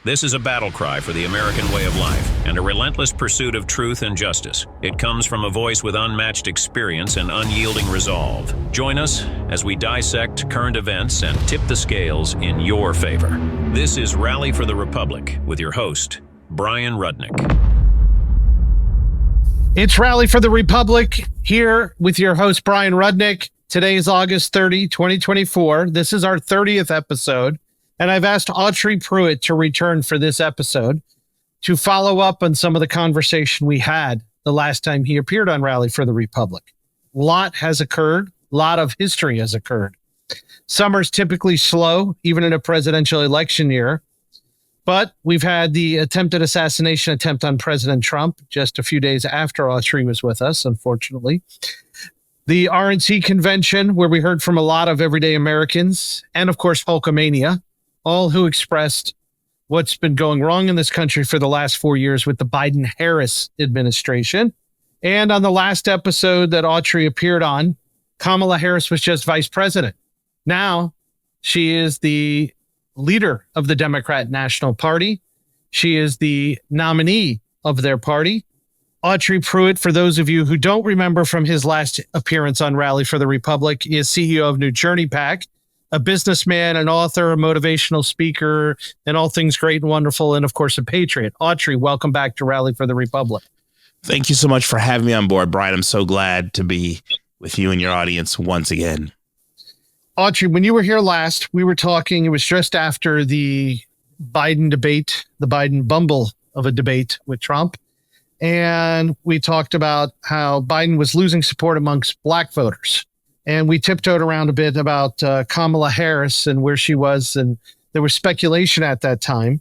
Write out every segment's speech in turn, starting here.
This is a battle cry for the American way of life and a relentless pursuit of truth and justice. It comes from a voice with unmatched experience and unyielding resolve. Join us as we dissect current events and tip the scales in your favor. This is Rally for the Republic with your host, Bryan Rudnick. It's Rally for the Republic here with your host, Bryan Rudnick. Today is August 30, 2024. This is our 30th episode. And I've asked Autry Pruitt to return for this episode to follow up on some of the conversation we had the last time he appeared on Rally for the Republic. A lot has occurred. A lot of history has occurred. Summer's typically slow, even in a presidential election year. But we've had the attempted assassination attempt on President Trump just a few days after Autry was with us, unfortunately. The RNC convention, where we heard from a lot of everyday Americans, and of course, Hulkamania, all who expressed what's been going wrong in this country for the last 4 years with the Biden-Harris administration. And on the last episode that Autry appeared on, Kamala Harris was just vice president. Now she is the leader of the Democrat National Party. She is the nominee of their party. Autry Pruitt, for those of you who don't remember from his last appearance on Rally for the Republic, is CEO of New Journey PAC, a businessman, an author, a motivational speaker, and all things great and wonderful, and of course, a patriot. Autry, welcome back to Rally for the Republic. Thank you so much for having me on board, Bryan. I'm so glad to be with you and your audience once again. Autry, when you were here last, we were talking, it was just after the Biden debate, the Biden bumble of a debate with Trump. And we talked about how Biden was losing support amongst black voters. And we tiptoed around a bit about Kamala Harris and where she was. And there was speculation at that time.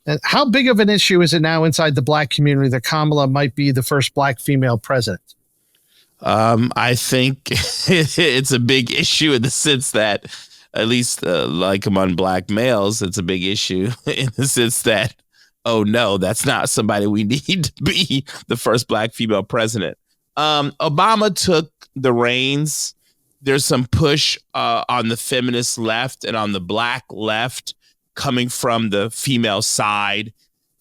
And how big of an issue is it now inside the black community that Kamala might be the first black female president? I think it's a big issue in the sense that, at least like among black males, it's a big issue in the sense that, oh, no, that's not somebody we need to be the first black female president. Obama took the reins. There's some push on the feminist left and on the black left coming from the female side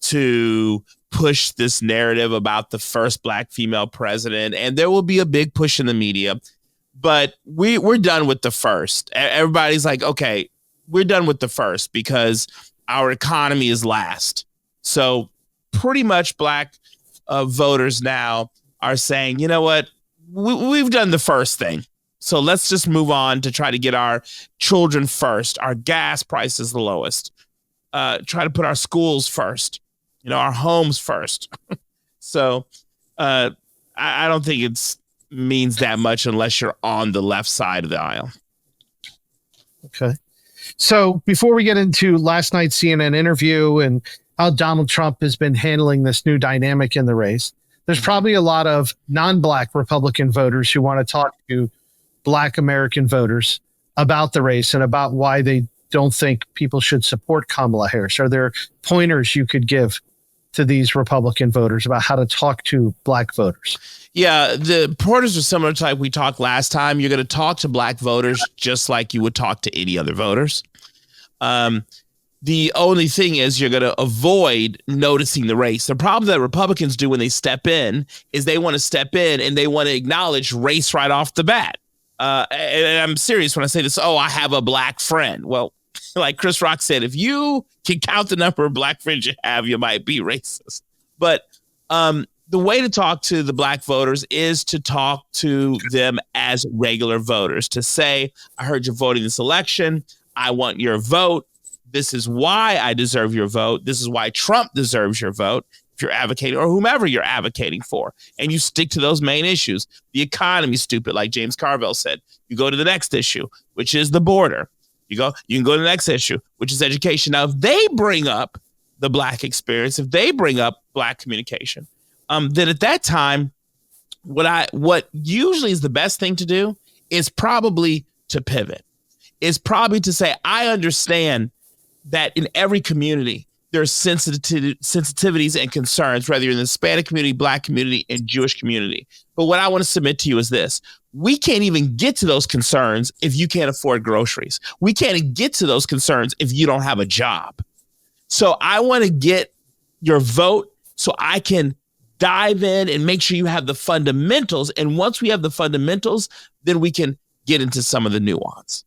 to push this narrative about the first black female president. And there will be a big push in the media. But we're done with the first. Everybody's like, OK, we're done with the first because our economy is last. So pretty much black voters now are saying, you know what, we've done the first thing. So let's just move on to try to get our children first, our gas prices the lowest, try to put our schools first, our homes first. So I don't think it means that much unless you're on the left side of the aisle. Okay. So before we get into last night's CNN interview and how Donald Trump has been handling this new dynamic in the race, there's probably a lot of non-black Republican voters who want to talk to black American voters about the race and about why they don't think people should support Kamala Harris. Are there pointers you could give to these Republican voters about how to talk to black voters? Yeah, the pointers are similar to like we talked last time. You're going to talk to black voters just like you would talk to any other voters. The only thing is you're going to avoid noticing the race. The problem that Republicans do when they step in is they want to step in and they want to acknowledge race right off the bat. And I'm serious when I say this. Oh, I have a black friend. Well, like Chris Rock said, if you can count the number of black friends you have, you might be racist. But the way to talk to the black voters is to talk to them as regular voters, to say, I heard you're voting this election. I want your vote. This is why I deserve your vote. This is why Trump deserves your vote. If you're advocating or whomever you're advocating for, and you stick to those main issues. The economy's stupid, like James Carville said. You go to the next issue, which is the border. You can go to the next issue, which is education. Now, if they bring up the black experience, if they bring up black communication, then at that time, what usually is the best thing to do is probably to pivot. Is probably to say, I understand that in every community, there's sensitivities and concerns, whether you're in the Hispanic community, black community, and Jewish community. But what I want to submit to you is this. We can't even get to those concerns if you can't afford groceries. We can't get to those concerns if you don't have a job. So I want to get your vote so I can dive in and make sure you have the fundamentals. And once we have the fundamentals, then we can get into some of the nuance.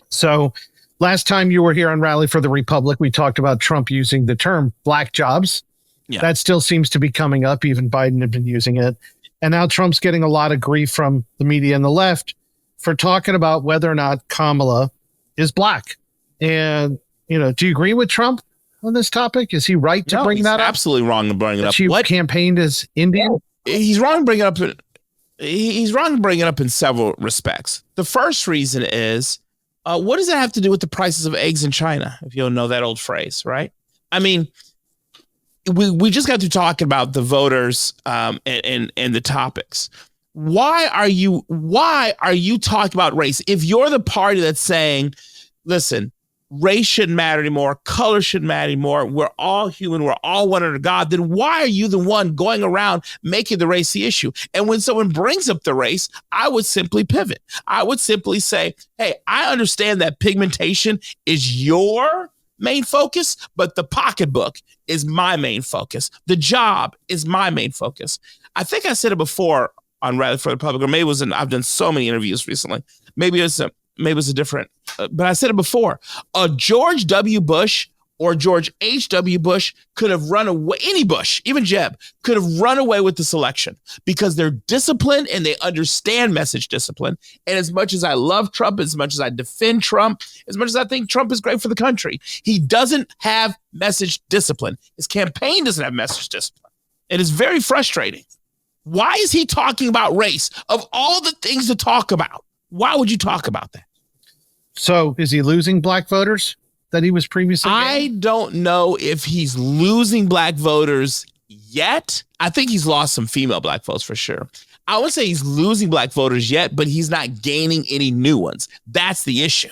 So last time you were here on Rally for the Republic, we talked about Trump using the term black jobs. Yeah. That still seems to be coming up. Even Biden had been using it. And now Trump's getting a lot of grief from the media and the left for talking about whether or not Kamala is black. And, do you agree with Trump on this topic? Is he right to bring that up? Absolutely wrong to bring it up. She campaigned as Indian? He's wrong to bring it up. He's wrong to bring it up in several respects. The first reason is, what does that have to do with the prices of eggs in China? If you'll know that old phrase, right? I mean, we just got to talking about the voters and the topics. Why are you talking about race? If you're the party that's saying, listen, race shouldn't matter anymore, color shouldn't matter anymore, we're all human, we're all one under God, then why are you the one going around making the race the issue? And when someone brings up the race, I would simply pivot. I would simply say, hey, I understand that pigmentation is your main focus, but the pocketbook is my main focus. The job is my main focus. I think I said it before on Rally for the Republic, or maybe it was I've done so many interviews recently. Maybe it was a different, but I said it before. George W. Bush or George H.W. Bush could have run away, any Bush, even Jeb, could have run away with this election because they're disciplined and they understand message discipline. And as much as I love Trump, as much as I defend Trump, as much as I think Trump is great for the country, he doesn't have message discipline. His campaign doesn't have message discipline. It is very frustrating. Why is he talking about race? Of all the things to talk about, why would you talk about that? So is he losing black voters that he was previously getting? I don't know if he's losing black voters yet. I think he's lost some female black votes for sure. I would say he's losing black voters yet, but he's not gaining any new ones. That's the issue.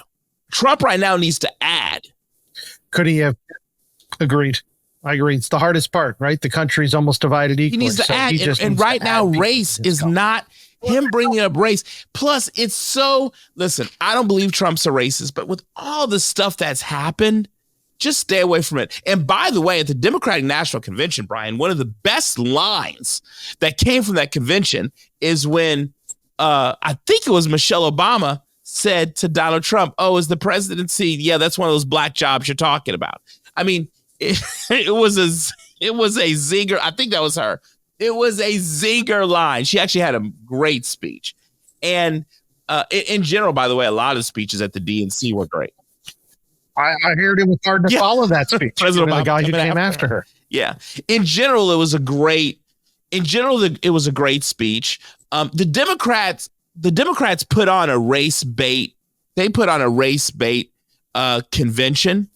Trump right now needs to add. Could he have agreed? I agree. It's the hardest part, right? The country's almost divided equally. He needs to add. And right now, race is not him bringing up race. Plus, it's so, listen, I don't believe Trump's a racist, but with all the stuff that's happened, just stay away from it. And by the way, at the Democratic National Convention, Brian, one of the best lines that came from that convention is when I think it was Michelle Obama said to Donald Trump, oh, is the presidency? Yeah, that's one of those black jobs you're talking about. I mean, it was a zinger. I think that was her. It was a zinger line. She actually had a great speech. And in general, by the way, a lot of speeches at the DNC were great. I heard it was hard to follow that speech. President Obama, the guy who came after her. Yeah. In general, it was a great speech. The Democrats put on a race bait. They put on a race bait convention.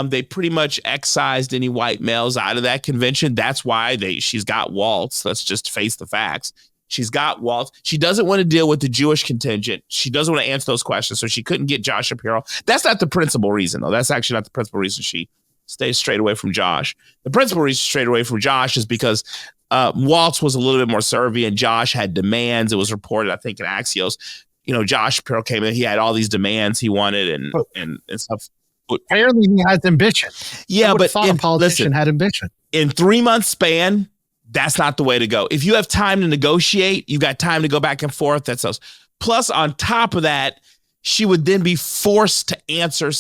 They pretty much excised any white males out of that convention. That's why she's got Waltz. Let's just face the facts. She's got Waltz. She doesn't want to deal with the Jewish contingent. She doesn't want to answer those questions, so she couldn't get Josh Shapiro. That's not the principal reason, though. That's actually not the principal reason she stays straight away from Josh. The principal reason straight away from Josh is because Waltz was a little bit more servy, and Josh had demands. It was reported, I think, in Axios. Josh Shapiro came in. He had all these demands he wanted and stuff. Apparently he has ambition. Yeah, but a politician had ambition. In 3 months span, that's not the way to go. If you have time to negotiate, you've got time to go back and forth. That's those. Plus, on top of that, she would then be forced to answer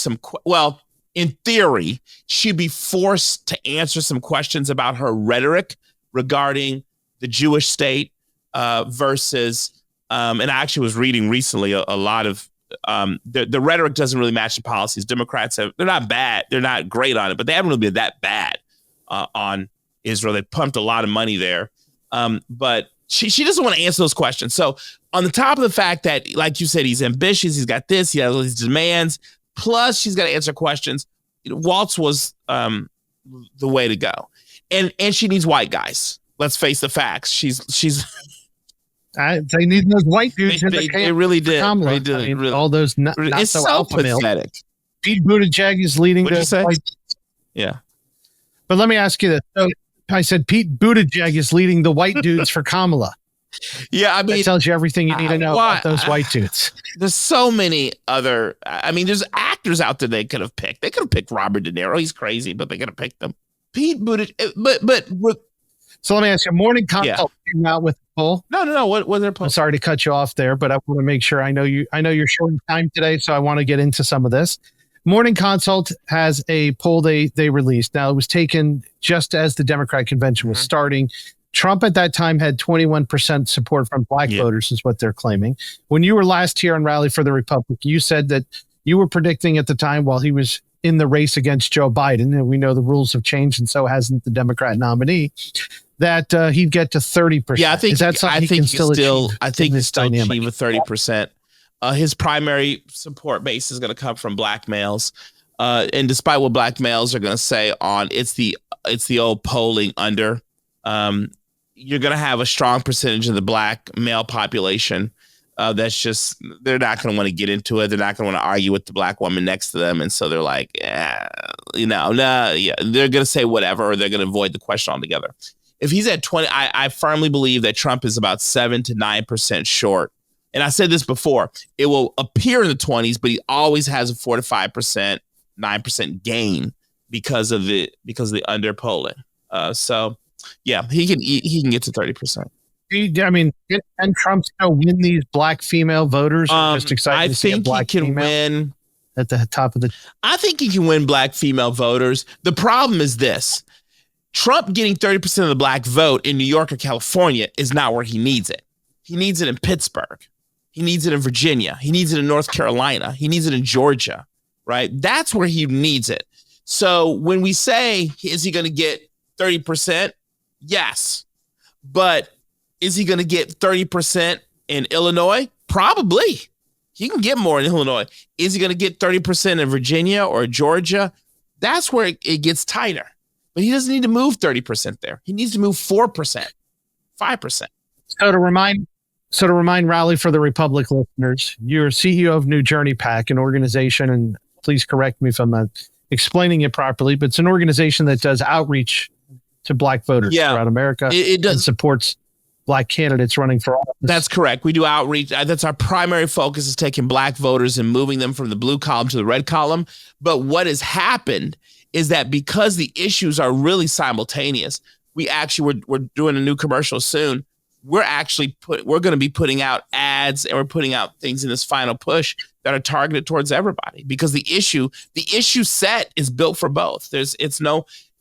in theory, she'd be forced to answer some questions about her rhetoric regarding the Jewish state versus, and I actually was reading recently a lot of, the rhetoric doesn't really match the policies. Democrats they're not bad. They're not great on it, but they haven't really been that bad on Israel. They pumped a lot of money there. But she doesn't want to answer those questions. So on the top of the fact that, like you said, he's ambitious, he's got this, he has all these demands, plus she's got to answer questions. Waltz was the way to go. And she needs white guys. Let's face the facts. She's they need those white dudes. They really did. They did. I mean, really. All those not it's so alpha pathetic. Male. Pete Buttigieg is leading What'd you say? white. Yeah. But let me ask you this. So I said Pete Buttigieg is leading the white dudes for Kamala. Yeah, I mean, That tells you everything you need to know about those white dudes. There's so many other. I mean, there's actors out there they could have picked. They could have picked Robert De Niro. He's crazy, but they could have picked him. Pete Buttigieg. But so let me ask you. Morning Consult came out with a poll. No. What was their poll? I'm sorry to cut you off there, but I want to make sure. I know you're short in time today, so I want to get into some of this. Morning Consult has a poll they released. Now, it was taken just as the Democratic convention was starting. Trump at that time had 21% support from black voters, is what they're claiming. When you were last here on Rally for the Republic, you said that you were predicting at the time, while he was in the race against Joe Biden, and we know the rules have changed, and so hasn't the Democrat nominee, that he'd get to 30%. Yeah, I think he can still achieve a 30%. His primary support base is going to come from black males. And despite what black males are going to say on it's the old polling under, you're going to have a strong percentage of the black male population. That's just, they're not going to want to get into it. They're not going to want to argue with the black woman next to them. And so they're like, they're going to say whatever, or they're going to avoid the question altogether. If he's at 20, I firmly believe that Trump is about 7 to 9% short. And I said this before, it will appear in the 20s, but he always has a 4 to 5%, 9% gain because of the under polling. So yeah, he can get to 30%. I mean, can Trump still win these black female voters? Just excited to see a black female win at the top of the. I think he can win black female voters. The problem is this: Trump getting 30% of the black vote in New York or California is not where he needs it. He needs it in Pittsburgh. He needs it in Virginia. He needs it in North Carolina. He needs it in Georgia, right? That's where he needs it. So when we say, is he going to get 30%? Yes. But is he going to get 30% in Illinois? Probably. He can get more in Illinois. Is he going to get 30% in Virginia or Georgia? That's where it gets tighter. But he doesn't need to move 30% there. He needs to move 4%, 5%. So to remind Rally for the Republic listeners, you're CEO of New Journey PAC, an organization, and please correct me if I'm not explaining it properly, but it's an organization that does outreach to black voters throughout America. It does. And supports black candidates running for office. That's correct. We do outreach. That's our primary focus, is taking black voters and moving them from the blue column to the red column. But what has happened is that because the issues are really simultaneous, we're doing a new commercial soon. We're going to be putting out ads, and we're putting out things in this final push that are targeted towards everybody, because the issue set is built for both.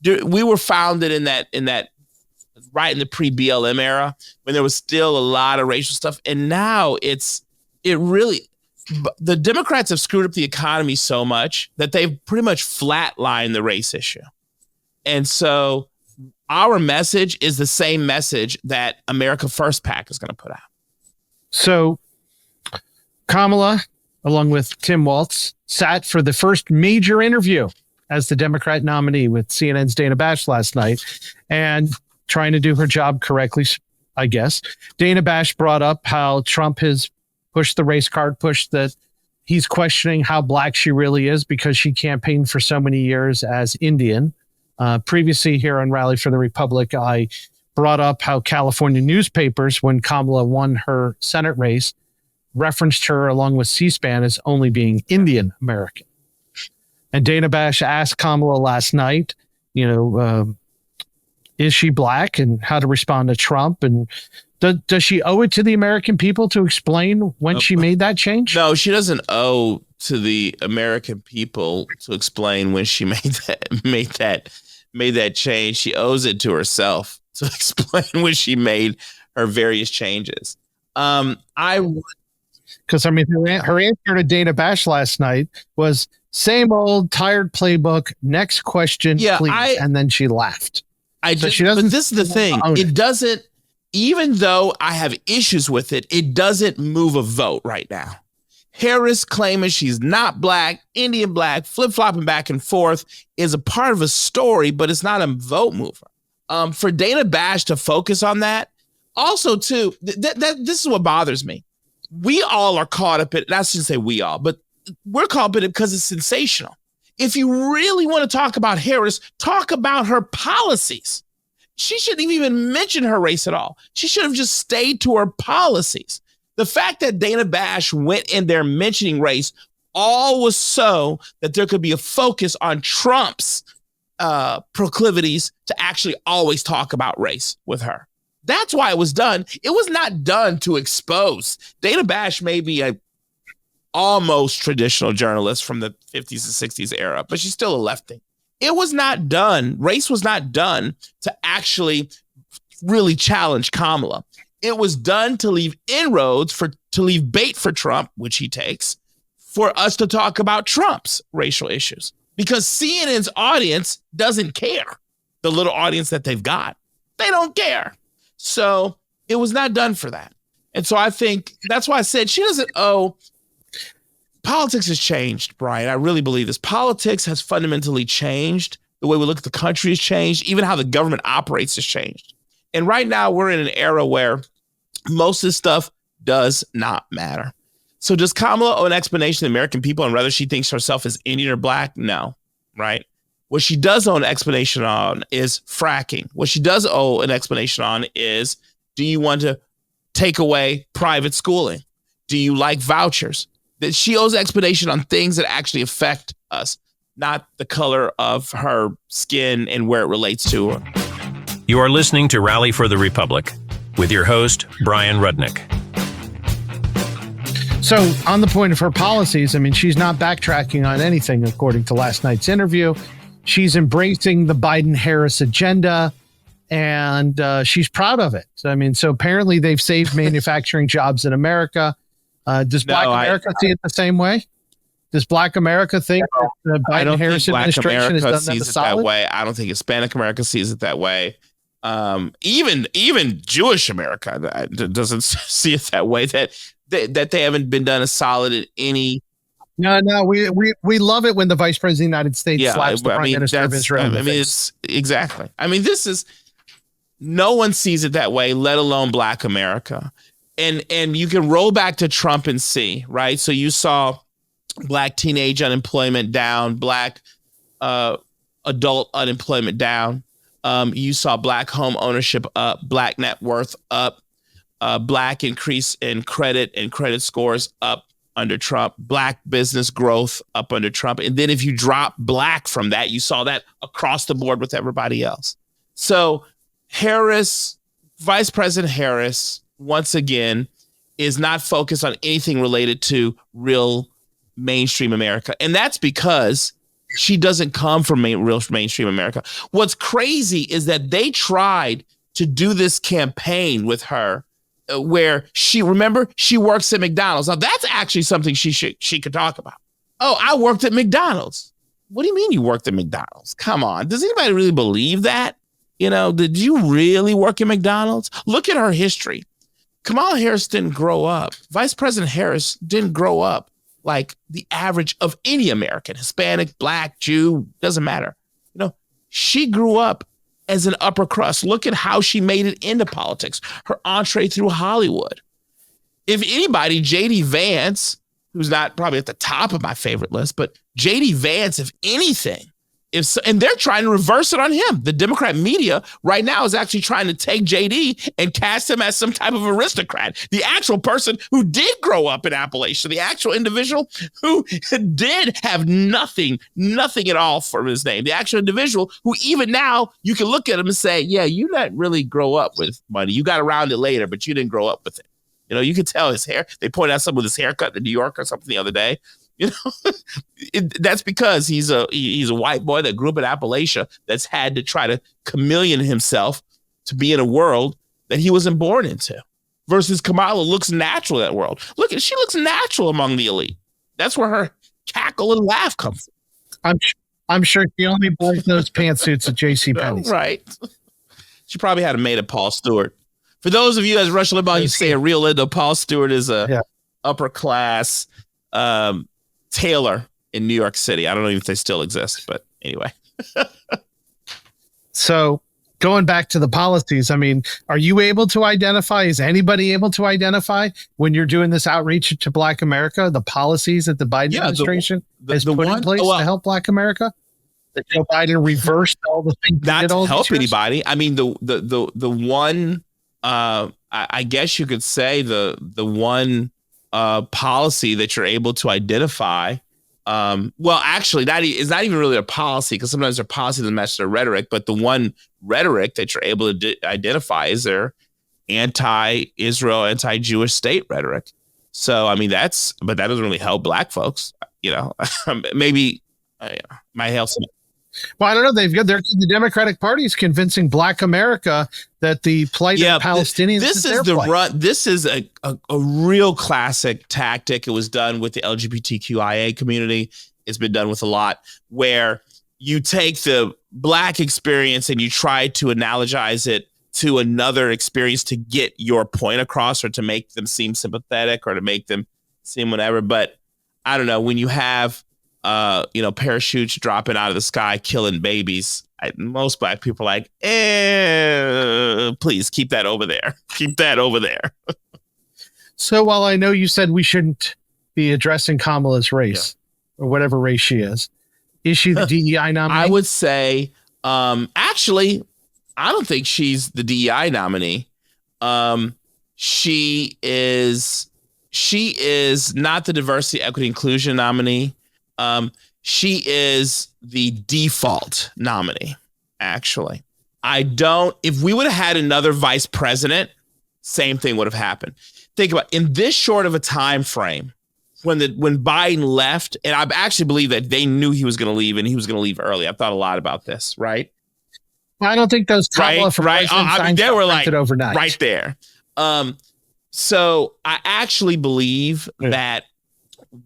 We were founded in that right in the pre-BLM era, when there was still a lot of racial stuff. And now the Democrats have screwed up the economy so much that they've pretty much flatlined the race issue. And so our message is the same message that America First PAC is going to put out. So Kamala, along with Tim Walz, sat for the first major interview as the Democrat nominee with CNN's Dana Bash last night, and trying to do her job correctly, I guess. Dana Bash brought up how Trump has pushed the race card, pushed that he's questioning how black she really is because she campaigned for so many years as Indian. Previously here on Rally for the Republic, I brought up how California newspapers, when Kamala won her Senate race, referenced her along with C-SPAN as only being Indian American. And Dana Bash asked Kamala last night, is she black, and how to respond to Trump, and does she owe it to the American people to explain when she made that change? No, she doesn't owe to the American people to explain when she made that change. She owes it to herself to explain when she made her various changes. Her answer to Dana Bash last night was same old tired playbook. Next question, please. And then she laughed. But this is the thing. It doesn't, even though I have issues with it, it doesn't move a vote right now. Harris claiming she's not black, Indian black, flip-flopping back and forth is a part of a story, but it's not a vote mover. For Dana Bash to focus on that, also too, this is what bothers me. We all are caught up in it. I shouldn't say we all, but we're caught up in it because it's sensational. If you really want to talk about Harris, talk about her policies. she shouldn't even mention her race at all. She should have just stayed to her policies. The fact that Dana Bash went in there mentioning race all was so that there could be a focus on Trump's proclivities to actually always talk about race with her. That's why it was done. It was not done to expose. Dana Bash may be a almost traditional journalist from the 50s and 60s era, but she's still a lefty. It was not done. Race was not done to actually really challenge Kamala. It was done to leave inroads to leave bait for Trump, which he takes, for us to talk about Trump's racial issues, because CNN's audience doesn't care. The little audience that they've got, they don't care. So it was not done for that. And so I think that's why I said she doesn't owe. Politics has changed, Brian. I really believe this. Politics has fundamentally changed. The way we look at the country has changed. Even how the government operates has changed. And right now we're in an era where most of this stuff does not matter. So does Kamala owe an explanation to the American people on whether she thinks herself as Indian or black? No, right? What she does owe an explanation on is fracking. What she does owe an explanation on is, do you want to take away private schooling? Do you like vouchers? That she owes explanation on things that actually affect us, not the color of her skin and where it relates to her. You are listening to Rally for the Republic with your host, Bryan Rudnick. So on the point of her policies, I mean, she's not backtracking on anything, according to last night's interview. She's embracing the Biden-Harris agenda, and she's proud of it. I mean, so apparently they've saved manufacturing jobs in America. Does Black America see it the same way? Does Black America think that the Biden-Harris administration has done that sees it that way? I don't think Hispanic America sees it that way. Even Jewish America doesn't see it that way. That they haven't been done a solid in any. No, we love it when the Vice President of the United States slaps the Prime Minister of Israel. I mean, it's exactly. I mean, this is, no one sees it that way, let alone Black America. And you can roll back to Trump and see, right? So you saw Black teenage unemployment down, Black adult unemployment down. You saw Black home ownership up, Black net worth up, Black increase in credit and credit scores up under Trump, Black business growth up under Trump. And then if you drop Black from that, you saw that across the board with everybody else. So Harris, Vice President Harris, once again, is not focused on anything related to real mainstream America. And that's because she doesn't come from real mainstream America. What's crazy is that they tried to do this campaign with her where she works at McDonald's. Now, that's actually something she could talk about. Oh, I worked at McDonald's. What do you mean you worked at McDonald's? Come on. Does anybody really believe that? You know, did you really work at McDonald's? Look at her history. Kamala Harris didn't grow up. Vice President Harris didn't grow up like the average of any American, Hispanic, Black, Jew, doesn't matter. You know, she grew up as an upper crust. Look at how she made it into politics, her entree through Hollywood. If anybody, J.D. Vance, who's not probably at the top of my favorite list, but J.D. Vance, if anything, and they're trying to reverse it on him. The Democrat media right now is actually trying to take JD and cast him as some type of aristocrat. The actual person who did grow up in Appalachia, the actual individual who did have nothing at all for his name. The actual individual who even now you can look at him and say, yeah, you didn't really grow up with money. You got around it later, but you didn't grow up with it. You know, you could tell his hair. They pointed out something with his haircut in New York or something the other day. You know, that's because he's a white boy that grew up in Appalachia that's had to try to chameleon himself to be in a world that he wasn't born into. Versus Kamala looks natural in that world. She looks natural among the elite. That's where her cackle and laugh comes from. I'm sure she only buys those pantsuits at JCPenney's. Right. She probably had a made of Paul Stewart. For those of you as Rush Limbaugh, you say a real Lindo, Paul Stewart is a upper class tailor in New York City. I don't know if they still exist, but anyway. So going back to the policies, I mean, are you able to identify, is anybody able to identify when you're doing this outreach to Black America, the policies that the Biden administration has put in place to help Black America? that Joe Biden reversed all the things. Not to help anybody. I mean, the one, I guess you could say the one policy that you're able to identify. Well, actually, that is not even really a policy, because sometimes their policy doesn't match their rhetoric. But the one rhetoric that you're able to identify is their anti-Israel, anti-Jewish state rhetoric. So, I mean, but that doesn't really help black folks. Maybe might help some. Well, I don't know. The Democratic Party is convincing Black America that the plight of Palestinians this is the run. This is a real classic tactic. It was done with the LGBTQIA community. It's been done with a lot, where you take the Black experience and you try to analogize it to another experience to get your point across, or to make them seem sympathetic, or to make them seem whatever. But I don't know, when you have parachutes dropping out of the sky, killing babies, most Black people are like, please keep that over there. Keep that over there. So while I know you said we shouldn't be addressing Kamala's race, or whatever race she is she the DEI nominee? I would say, actually, I don't think she's the DEI nominee. She is not the diversity, equity, inclusion nominee. She is the default nominee, actually. If we would have had another vice president, same thing would have happened. Think about, in this short of a time frame, when Biden left, and I actually believe that they knew he was going to leave, and he was going to leave early. I've thought a lot about this, right? I don't think those right. They were like overnight. Right there. So I actually believe that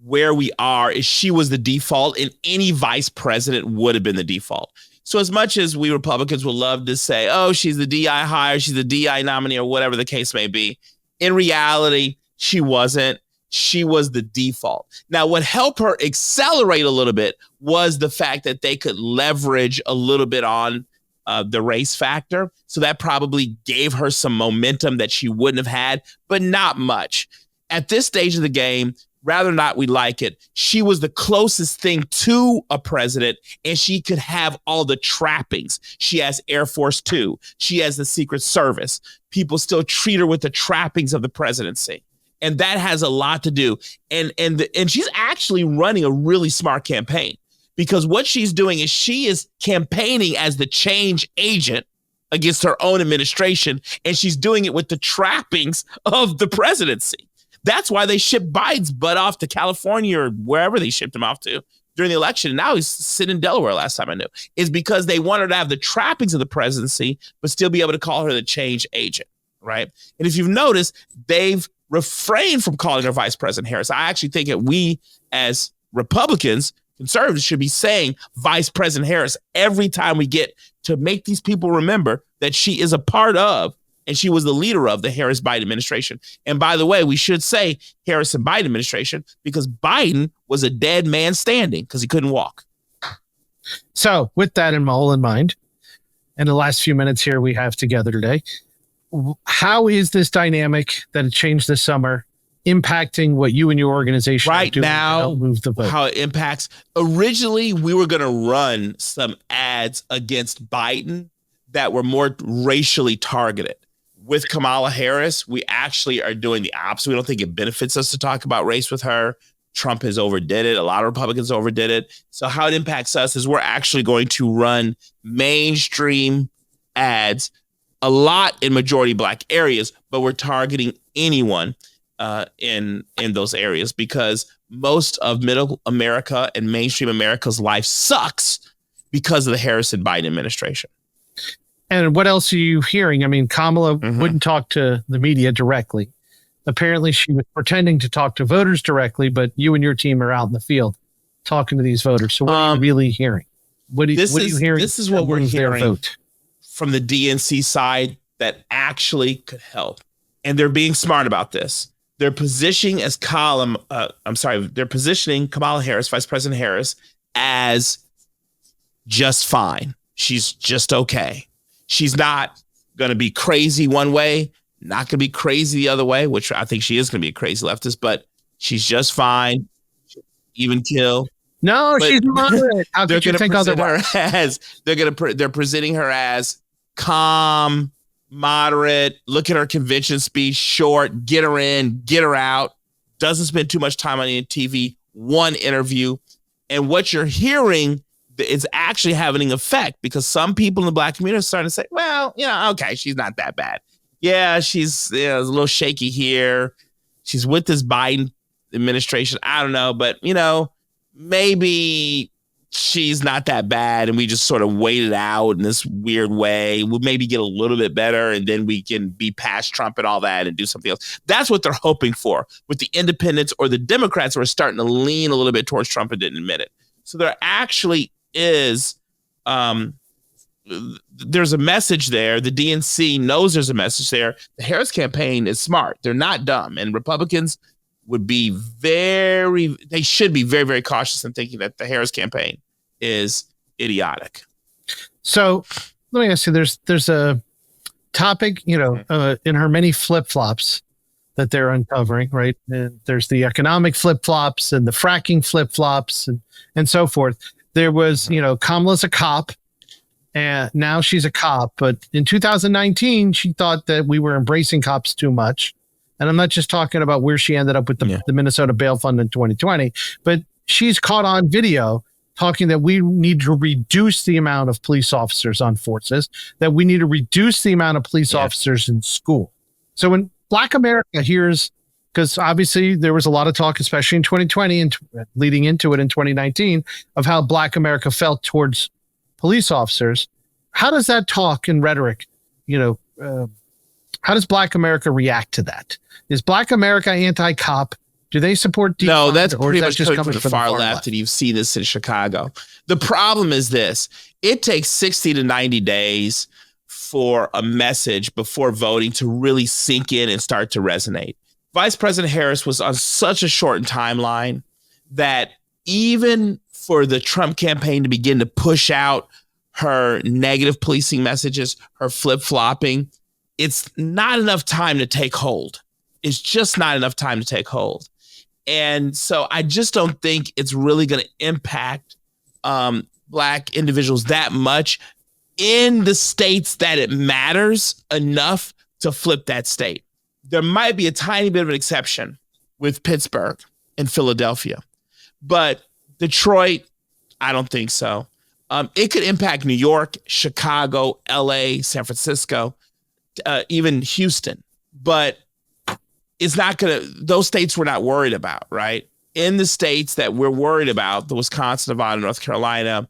where we are is she was the default, and any vice president would have been the default. So as much as we Republicans would love to say, oh, she's the DI hire, she's the DI nominee, or whatever the case may be, in reality, she wasn't. She was the default. Now, what helped her accelerate a little bit was the fact that they could leverage a little bit on the race factor. So that probably gave her some momentum that she wouldn't have had, but not much. At this stage of the game, rather not we like it, she was the closest thing to a president, and she could have all the trappings. She has Air Force Two. She has the Secret Service. People still treat her with the trappings of the presidency. And that has a lot to do. And she's actually running a really smart campaign, because what she's doing is she is campaigning as the change agent against her own administration, and she's doing it with the trappings of the presidency. That's why they shipped Biden's butt off to California or wherever they shipped him off to during the election. And now he's sitting in Delaware last time I knew, is because they want her to have the trappings of the presidency, but still be able to call her the change agent, right? And if you've noticed, they've refrained from calling her Vice President Harris. I actually think that we as Republicans, conservatives, should be saying Vice President Harris every time we get, to make these people remember that she is a part of, and she was the leader of, the Harris-Biden administration. And by the way, we should say Harris and Biden administration, because Biden was a dead man standing because he couldn't walk. So with that in mind, and the last few minutes here we have together today, how is this dynamic that had changed this summer impacting what you and your organization right are doing now, to help move the vote? How it impacts? Originally, we were going to run some ads against Biden that were more racially targeted. With Kamala Harris, we actually are doing the opposite. We don't think it benefits us to talk about race with her. Trump has overdid it. A lot of Republicans overdid it. So how it impacts us is we're actually going to run mainstream ads, a lot in majority Black areas, but we're targeting anyone in those areas, because most of middle America and mainstream America's life sucks because of the Harris and Biden administration. And what else are you hearing? I mean, Kamala wouldn't talk to the media directly. Apparently, she was pretending to talk to voters directly, but you and your team are out in the field talking to these voters. So what are you really hearing? What are you hearing? This is what we're hearing from the DNC side that actually could help. And they're being smart about this. They're positioning they're positioning Kamala Harris, Vice President Harris, as just fine. She's just okay. She's not going to be crazy one way, not going to be crazy the other way, which I think she is going to be a crazy leftist, but she's just fine. Even kill. No, she's moderate. How They're could you going to think present otherwise? her as they're presenting her as calm, moderate. Look at her convention speech, short. Get her in, get her out. Doesn't spend too much time on TV. One interview, and what you're hearing is actually having an effect because some people in the black community are starting to say, "Well, okay, she's not that bad. Yeah, she's a little shaky here. She's with this Biden administration. I don't know, but maybe she's not that bad, and we just sort of wait it out in this weird way. We'll maybe get a little bit better, and then we can be past Trump and all that and do something else." That's what they're hoping for with the independents or the Democrats who are starting to lean a little bit towards Trump and didn't admit it. So there actually is there's a message there. The DNC knows there's a message there. The Harris campaign is smart. They're not dumb, and Republicans they should be very, very cautious in thinking that the Harris campaign is idiotic. So let me ask you, there's a topic, in her many flip-flops that they're uncovering, right? And there's the economic flip-flops and the fracking flip-flops and so forth. There was, Kamala's a cop, and now she's a cop. But in 2019, she thought that we were embracing cops too much. And I'm not just talking about where she ended up with the Minnesota bail fund in 2020, but she's caught on video talking that we need to reduce the amount of police officers on forces, that we need to reduce the amount of police officers in school. So when Black America hears, because obviously there was a lot of talk, especially in 2020 and leading into it in 2019, of how Black America felt towards police officers, how does that talk and rhetoric, how does Black America react to that? Is Black America anti-cop? Do they support defund? No, that's pretty much just coming from the far left, and you've seen this in Chicago. The problem is this. It takes 60 to 90 days for a message before voting to really sink in and start to resonate. Vice President Harris was on such a shortened timeline that even for the Trump campaign to begin to push out her negative policing messages, her flip-flopping, it's not enough time to take hold. It's just not enough time to take hold. And so I just don't think it's really going to impact Black individuals that much in the states that it matters enough to flip that state. There might be a tiny bit of an exception with Pittsburgh and Philadelphia, but Detroit, I don't think so. It could impact New York, Chicago, LA, San Francisco, even Houston, but it's not going to, those states we're not worried about, right? In the states that we're worried about, the Wisconsin, Nevada, North Carolina,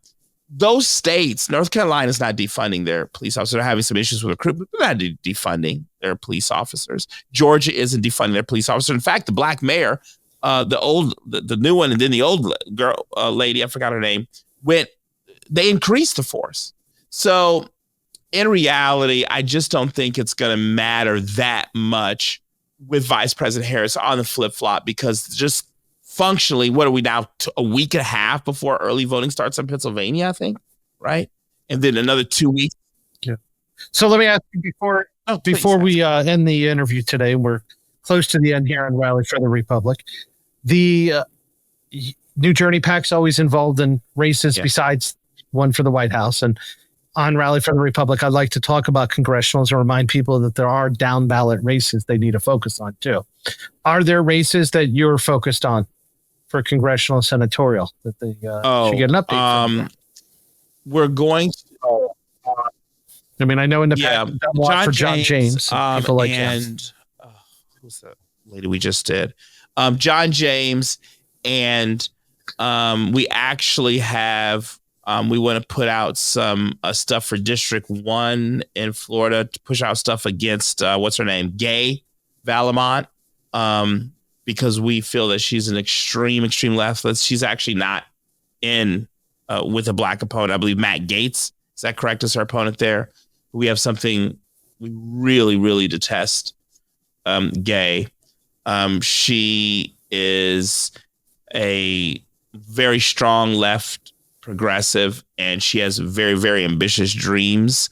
those states, North Carolina is not defunding their police officers. They're having some issues with recruitment, but they're not defunding their police officers. Georgia isn't defunding their police officers. In fact, the Black mayor, the new one, and then the old girl, lady, I forgot her name, they increased the force. So in reality, I just don't think it's going to matter that much with Vice President Harris on the flip-flop, because just functionally, what are we now, a week and a half before early voting starts in Pennsylvania, I think, right? And then another 2 weeks. Yeah. So let me ask you before we end the interview today, we're close to the end here on Rally for the Republic. The New Journey PAC's always involved in races besides one for the White House. And on Rally for the Republic, I'd like to talk about congressionals and remind people that there are down ballot races they need to focus on too. Are there races that you're focused on for congressional senatorial that they should get an update? We're going to, I mean, I know in the past, for John James, people like and who's the lady we just did? John James, and we actually have. We want to put out some stuff for District 1 in Florida to push out stuff against, what's her name? Gay Valamont, because we feel that she's an extreme leftist. She's actually not in with a Black opponent. I believe Matt Gaetz, is that correct, is her opponent there? We have something we really, really detest, Gay. She is a very strong left progressive, and she has very, very ambitious dreams,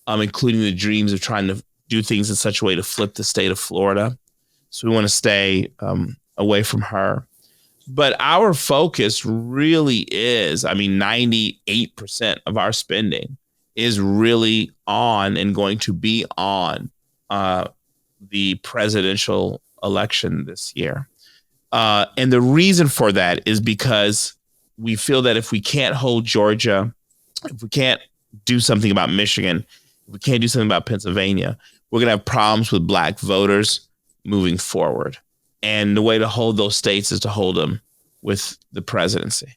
including the dreams of trying to do things in such a way to flip the state of Florida. So we want to stay away from her. But our focus really is, 98% of our spending is really on and going to be on the presidential election this year. And the reason for that is because we feel that if we can't hold Georgia, if we can't do something about Michigan, if we can't do something about Pennsylvania, we're going to have problems with Black voters moving forward. And the way to hold those states is to hold them with the presidency.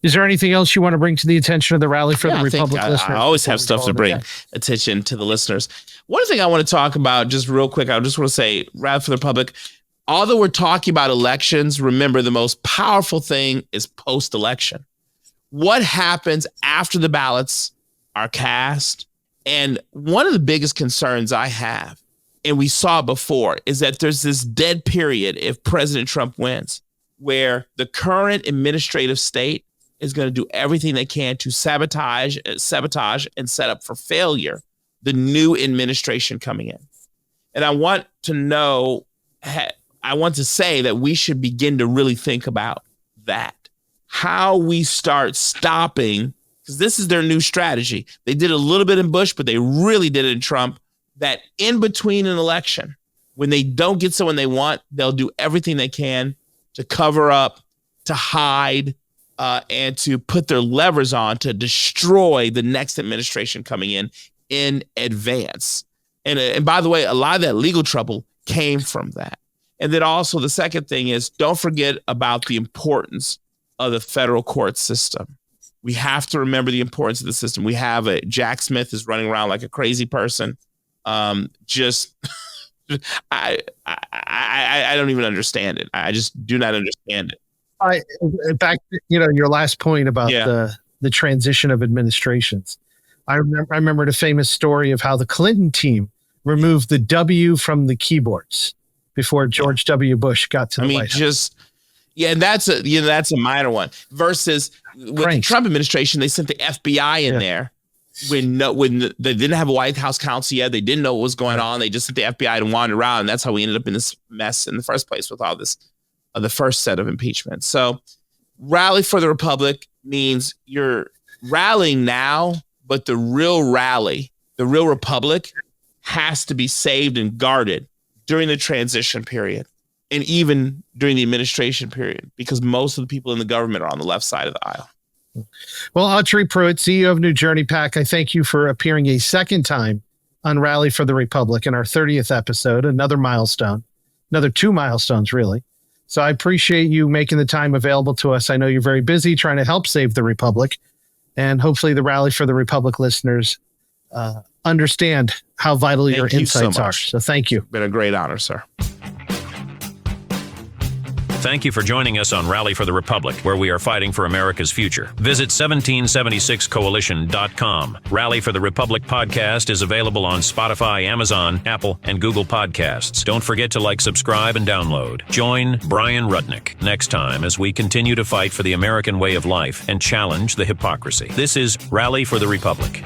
Is there anything else you want to bring to the attention of the Rally for the Republic listeners? I always have stuff to bring attention to the listeners. One thing I want to talk about just real quick, I just want to say, Rally for the Republic, although we're talking about elections, remember the most powerful thing is post-election. What happens after the ballots are cast? And one of the biggest concerns I have, and we saw it before, is that there's this dead period if President Trump wins, where the current administrative state is going to do everything they can to sabotage and set up for failure the new administration coming in. And I want to say that we should begin to really think about that, how we start stopping, because this is their new strategy. They did a little bit in Bush, but they really did it in Trump, that in between an election, when they don't get someone they want, they'll do everything they can to cover up, to hide, and to put their levers on to destroy the next administration coming in advance. And by the way, a lot of that legal trouble came from that. And then also the second thing is, don't forget about the importance of the federal court system. We have to remember the importance of the system. We have Jack Smith is running around like a crazy person. I don't even understand it. I just do not understand it. Back, your last point about the transition of administrations. I remember the famous story of how the Clinton team removed the W from the keyboards before George W. Bush got to the White House. And that's a minor one. Versus with the Trump administration, they sent the FBI in there when they didn't have a White House counsel yet. They didn't know what was going on. They just sent the FBI to wander around, and that's how we ended up in this mess in the first place with all this, the first set of impeachment. So Rally for the Republic means you're rallying now, but the real rally, the real republic, has to be saved and guarded during the transition period and even during the administration period, because most of the people in the government are on the left side of the aisle. Well, Autry Pruitt, CEO of New Journey PAC, I thank you for appearing a second time on Rally for the Republic in our 30th episode, another milestone, another 2 milestones, really. So I appreciate you making the time available to us. I know you're very busy trying to help save the Republic, and hopefully the Rally for the Republic listeners understand how vital your insights are. So thank you. Been a great honor, sir. Thank you for joining us on Rally for the Republic, where we are fighting for America's future. Visit 1776coalition.com. Rally for the Republic podcast is available on Spotify, Amazon, Apple, and Google Podcasts. Don't forget to like, subscribe, and download. Join Bryan Rudnick next time as we continue to fight for the American way of life and challenge the hypocrisy. This is Rally for the Republic.